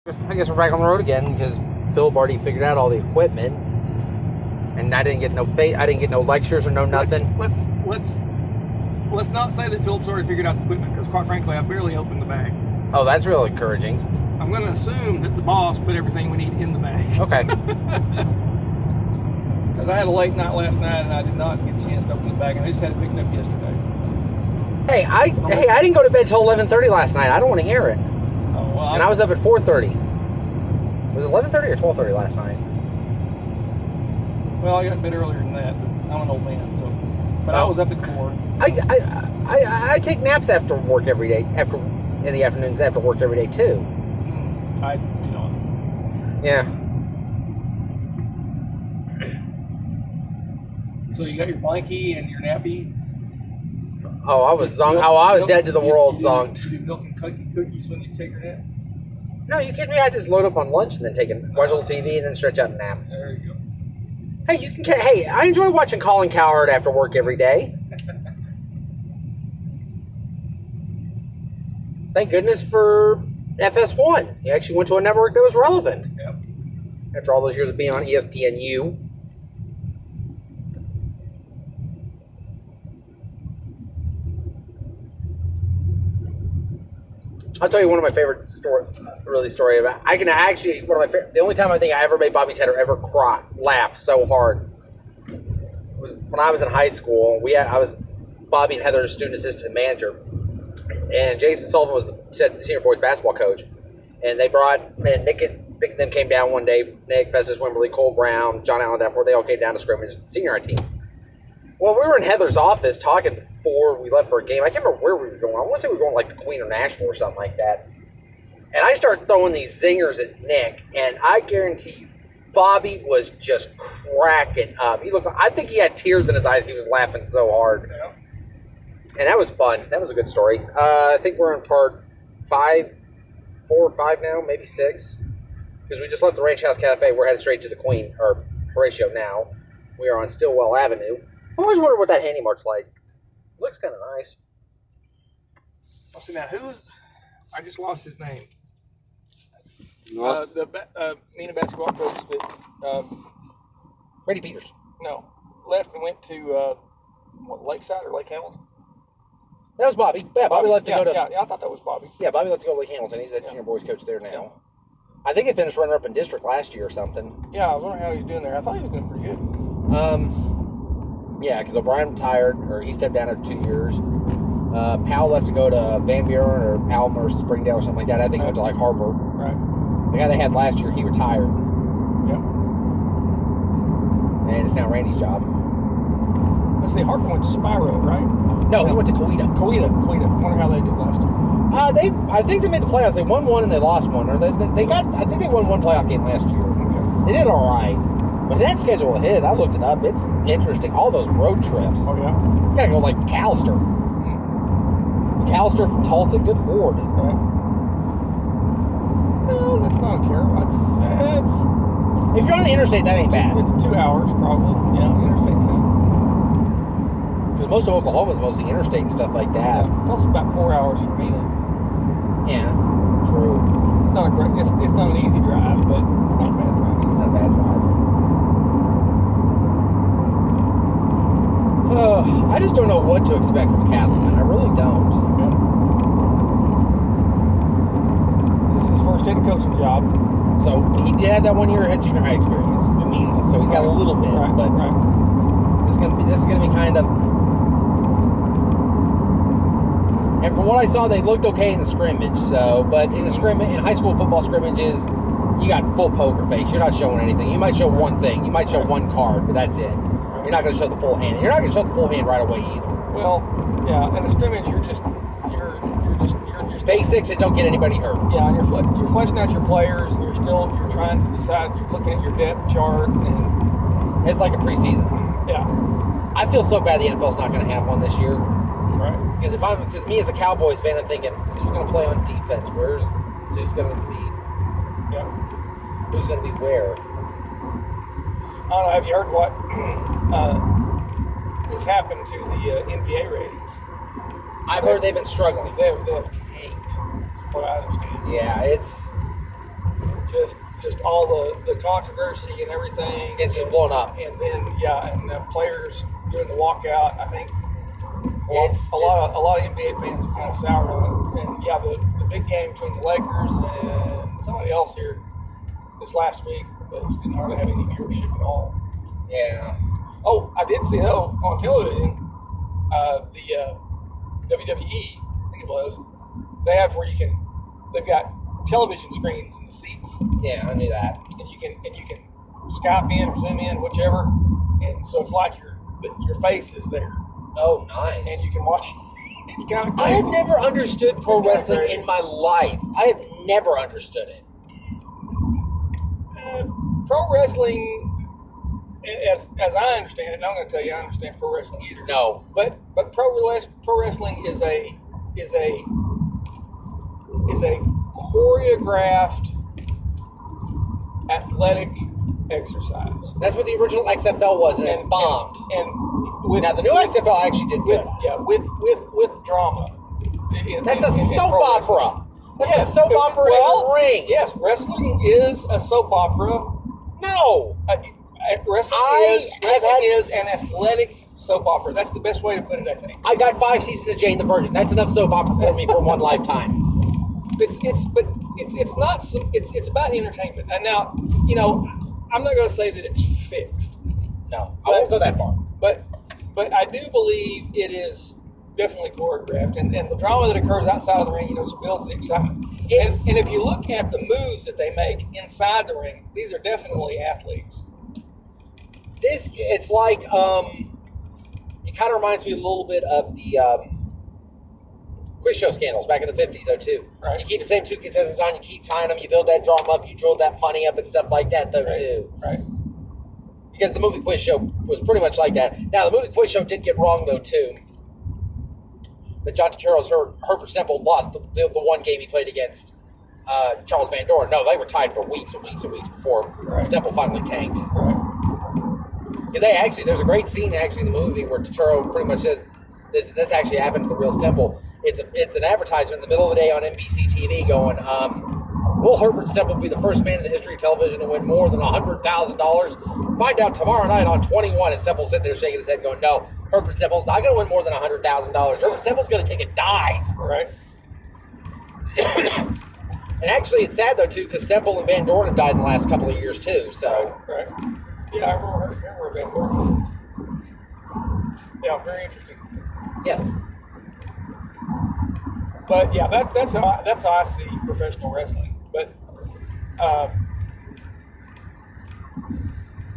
I guess we're back on the road again because Phil already figured out all the equipment, and I didn't get no I didn't get no lectures or no nothing. Let's not say that Philip's already figured out the equipment, because quite frankly, I barely opened the bag. Oh, that's real encouraging. I'm going to assume that the boss put everything we need in the bag. Okay. Because I had a late night last night and I did not get a chance to open the bag, and I just had it picked up yesterday. Hey, I didn't go to bed till 11:30 last night. I don't want to hear it. Oh, well, and I was up at 4:30. Was it 11:30 or 12:30 last night? Well, I got a bit earlier than that, but I'm an old man, so. But I was up at 4. I take naps after work every day. In the afternoons after work every day too. I do not. Yeah. So you got your blankie and your nappy. Oh, I was zonked. Oh, I was dead to the world, zonked. You do milk and cookies when you take your nap? No, you kidding me? I just load up on lunch and then watch a little TV and then stretch out and nap. There you go. Hey, Hey, I enjoy watching Colin Cowherd after work every day. Thank goodness for FS1. He actually went to a network that was relevant. Yep. After all those years of being on ESPNU. I'll tell you one of my favorite story about. I can actually the only time I think I ever made Bobby Tedder ever laugh so hard was when I was in high school. I was Bobby and Heather's student assistant and manager, and Jason Sullivan was the senior boys basketball coach. And they brought Nick and them came down one day. Nick, Festus Wimberly, Cole Brown, John Allen Davenport. They all came down to scrimmage, the senior team. Well, we were in Heather's office talking before we left for a game. I can't remember where we were going. I want to say we were going like to Queen or Nashville or something like that. And I started throwing these zingers at Nick, and I guarantee you, Bobby was just cracking up. I think he had tears in his eyes. He was laughing so hard. Yeah. And that was fun. That was a good story. I think we're on part 4 or 5 now, maybe 6. Because we just left the Ranch House Cafe. We're headed straight to the Queen, or Horatio now. We are on Stillwell Avenue. I always wonder what that handy mark's like. It looks kind of nice. I'll see now. I just lost his name. Lost? The Nina basketball coach that Brady Peters. No, left and went to Lakeside or Lake Hamilton. That was Bobby. Yeah, Bobby left to go to. Yeah, I thought that was Bobby. Yeah, Bobby left to go to Lake Hamilton. He's a junior boys coach there now. Yeah. I think he finished runner-up in district last year or something. Yeah, I was wondering how he's doing there. I thought he was doing pretty good. Yeah, because O'Brien retired, or he stepped down after 2 years. Powell left to go to Van Buren or Alma or Springdale or something like that. I think he went to like Harper. Right. The guy they had last year, he retired. Yep. And it's now Randy's job. Let's see, Harper went to Spyro, right? No, he went to Coweta. Coweta. I wonder how they did last year. I think they made the playoffs. They won one and they lost one. Or I think they won one playoff game last year. Okay. They did all right. But that schedule of his, I looked it up. It's interesting. All those road trips. Oh, yeah? You gotta go like McAllister. McAllister from Tulsa. Good Lord. Right. Well, that's not terrible. It's if you're on the interstate, that ain't bad. It's 2 hours probably. Yeah, interstate time. Because most of Oklahoma is mostly interstate and stuff like that. Yeah, plus about 4 hours for me then. Yeah, true. It's not a great. It's not an easy drive, but it's not a bad drive. Not a bad drive. I just don't know what to expect from Castleman. I really don't. Yeah. This is his first head coaching job. So he did have that 1 year head junior high experience immediately. So he's got a little bit, right, but right. This is gonna be kind of. And from what I saw, they looked okay in the scrimmage. So, but in high school football scrimmages, you got full poker face. You're not showing anything. You might show one thing. You might show one card, but that's it. You're not going to show the full hand. You're not going to show the full hand right away either. Well, yeah, in a scrimmage, you're basics and don't get anybody hurt. Yeah, and you're fleshing out your players, and you're trying to decide. You're looking at your depth chart, and it's like a preseason. Yeah, I feel so bad the NFL's not going to have one this year. Right. Because me as a Cowboys fan, I'm thinking, who's going to play on defense? Who's going to be? Yeah. Who's going to be where? I don't know. Have you heard what has happened to the NBA ratings? I've heard they've been struggling. They've tanked, from what I understand. Yeah, it's just all the controversy and everything. It's just blown up. And then and the players doing the walkout. I think It's a lot of NBA fans have kind of soured on it. And the big game between the Lakers and somebody else here this last week, but just didn't hardly have any viewership at all. Yeah. Oh, I did see though on television, the WWE, I think it was, they have where they've got television screens in the seats. Yeah, I knew that. And you can Skype in or Zoom in, whichever, and so it's like your face is there. Oh, nice. And you can watch. It's kind of I crazy. have never understood pro It's kinda wrestling crazy. in my life. I have never understood it. Pro wrestling, as I understand it, and I'm going to tell you, I understand pro wrestling either. No. But pro wrestling is a choreographed athletic exercise. That's what the original XFL was, and it bombed. And with Now, the new XFL actually did good. with drama. That's a in soap pro wrestling. opera. That's a soap opera in a ring. Yes, wrestling is a soap opera. No. Wrestling is an athletic soap opera. That's the best way to put it, I think. I got 5 seasons of Jane the Virgin. That's enough soap opera for me for one lifetime. It's not. It's about entertainment. And now, I'm not going to say that it's fixed. No, I won't go that far. But I do believe it is definitely choreographed, and the drama that occurs outside of the ring, just builds the excitement. And if you look at the moves that they make inside the ring, these are definitely athletes. It's like it kind of reminds me a little bit of the quiz show scandals back in the 50s, though, too. Right. You keep the same 2 contestants on, you keep tying them, you build that drama up, you drill that money up and stuff like that, though, too. Right. Because the movie quiz show was pretty much like that. Now, the movie quiz show did get wrong, though, too. That John Turturro's Herbert Stemple lost the one game he played against Charles Van Doren. No, they were tied for weeks and weeks and weeks before Stemple finally tanked. Right. Because there's a great scene actually in the movie where Turturro pretty much says this actually happened to the real Stemple. It's an advertisement in the middle of the day on NBC TV going, will Herbert Stemple be the first man in the history of television to win more than $100,000? Find out tomorrow night on 21. And Stemple's sitting there shaking his head going, no, Herbert Stemple's not going to win more than $100,000. Herbert Stemple's going to take a dive. Right. And actually, it's sad, though, too, because Stemple and Van Doren have died in the last couple of years, too. So. Right. Yeah, I remember Van Doren. Yeah, very interesting. Yes. But yeah, that's how I see professional wrestling. But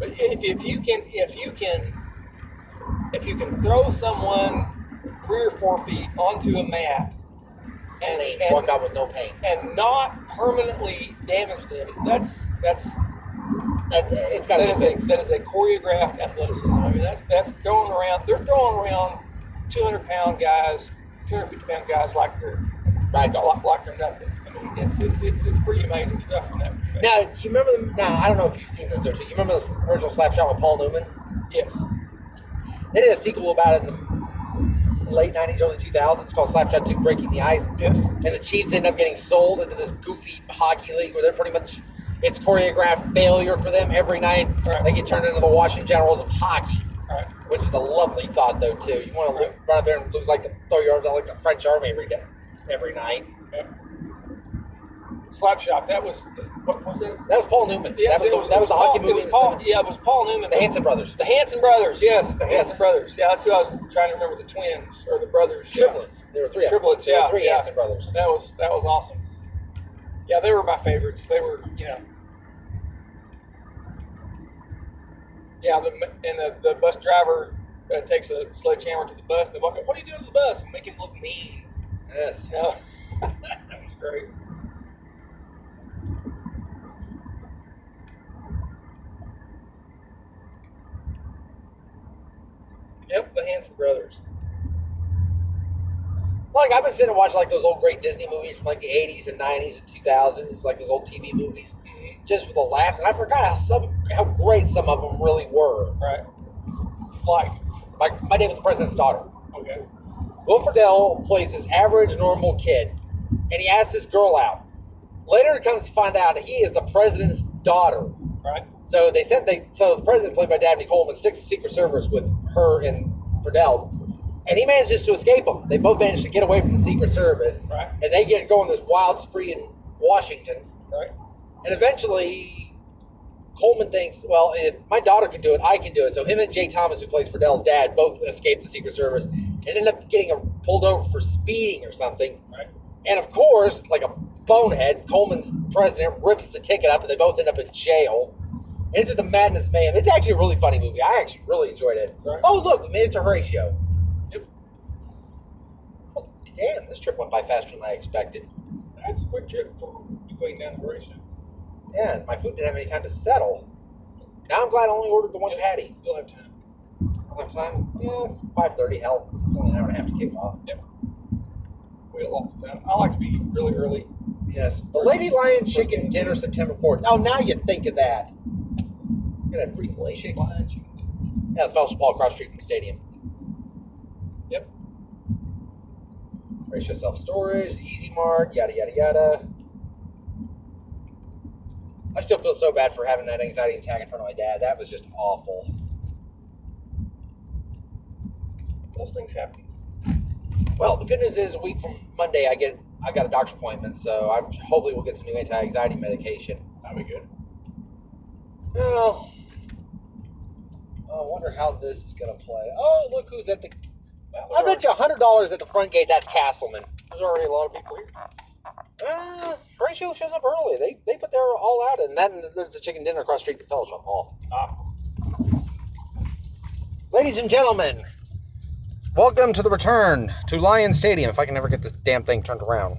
if you can throw someone 3 or 4 feet onto a mat And they walk out with no pain. and not permanently damage them, it's got to be fixed. that is a choreographed athleticism. I mean, that's throwing around. They're throwing around 200-pound guys, 250-pound guys like they're Ragdolls. like they're nothing. I mean, it's pretty amazing stuff from that perspective. Now, you remember I don't know if you've seen this, though, too. You remember the original Slapshot with Paul Newman? Yes. They did a sequel about it in the late 90s, early 2000s called Slapshot 2 Breaking the Ice. Yes. And the Chiefs end up getting sold into this goofy hockey league where they're pretty much, it's choreographed failure for them every night. Right. They get turned into the Washington Generals of hockey. Right. Which is a lovely thought, though, too. You want to run out there and throw your arms out like the French army every night. Yep. Slapshot. That was what was it? That was Paul Newman. Yes, that was the hockey movie. It was Paul. Yeah, it was Paul Newman. The Hanson brothers. The Hanson brothers. Yes, the Yes. Hanson brothers. Yeah, that's who I was trying to remember. The twins or the brothers. Triplets. There were 3 of them. Triplets. There were Yeah, 3 yeah. Hanson brothers. That was awesome. Yeah, they were my favorites. They were, Yeah, the bus driver takes a sledgehammer to the bus, and they walk up, "What are you doing to the bus?" And make him look mean. Yes. No, that was great. Yep, the Hanson brothers. Like, I've been sitting and watching like those old great Disney movies from like the 80s and 90s and 2000s, like those old TV movies, just for the laughs. And I forgot how great some of them really were. Right. Like, My Day with the President's Daughter. okay. Will Friedle plays this average, normal kid, and he asks this girl out, Later, it comes to find out he is the president's daughter. Right. So so the president, played by Dabney Coleman, sticks to Secret Service with her and Friedel, and he manages to escape them. They both manage to get away from the Secret Service, Right. and they get going this wild spree in Washington. Right. And eventually, Coleman thinks, well, if my daughter can do it, I can do it. So him and Jay Thomas, who plays Fridel's dad, both escape the Secret Service and end up getting pulled over for speeding or something. Right. And of course, like a bonehead, Coleman's president rips the ticket up, and they both end up in jail. And it's just a madness mayhem. It's actually a really funny movie. I actually really enjoyed it. Right. Oh, look, we made it to Horatio. Yep. Oh, damn, this trip went by faster than I expected. That's a quick trip from McLean down to Horatio. Yeah, and my food didn't have any time to settle. Now I'm glad I only ordered the one patty. You'll have time. I'll have time. Yeah, it's 5:30. Hell, it's only an hour and a half to kick off. Yep. We have lots of time. I like to be really early. Yes. The Lady Lion Chicken Dinner, September 4th. Oh, now you think of that. You're going to have free filet chicken. Yeah, the Fellowship Hall across the street from the stadium. Yep. Ratio self-storage, Easy Mart, yada, yada, yada. I still feel so bad for having that anxiety attack in front of my dad. That was just awful. Those things happen. Well, the good news is a week from Monday I got a doctor's appointment, so I'm hopefully we'll get some new anti-anxiety medication. That'll be good. Well, I wonder how this is going to play. Oh, look who's at the... I bet you $100 at the front gate, that's Castleman. There's already a lot of people here. Horatio shows up early. They put their all out, and then there's the chicken dinner across the street from Fellowship Hall. Ladies and gentlemen, welcome to the return to Lion Stadium. If I can ever get this damn thing turned around.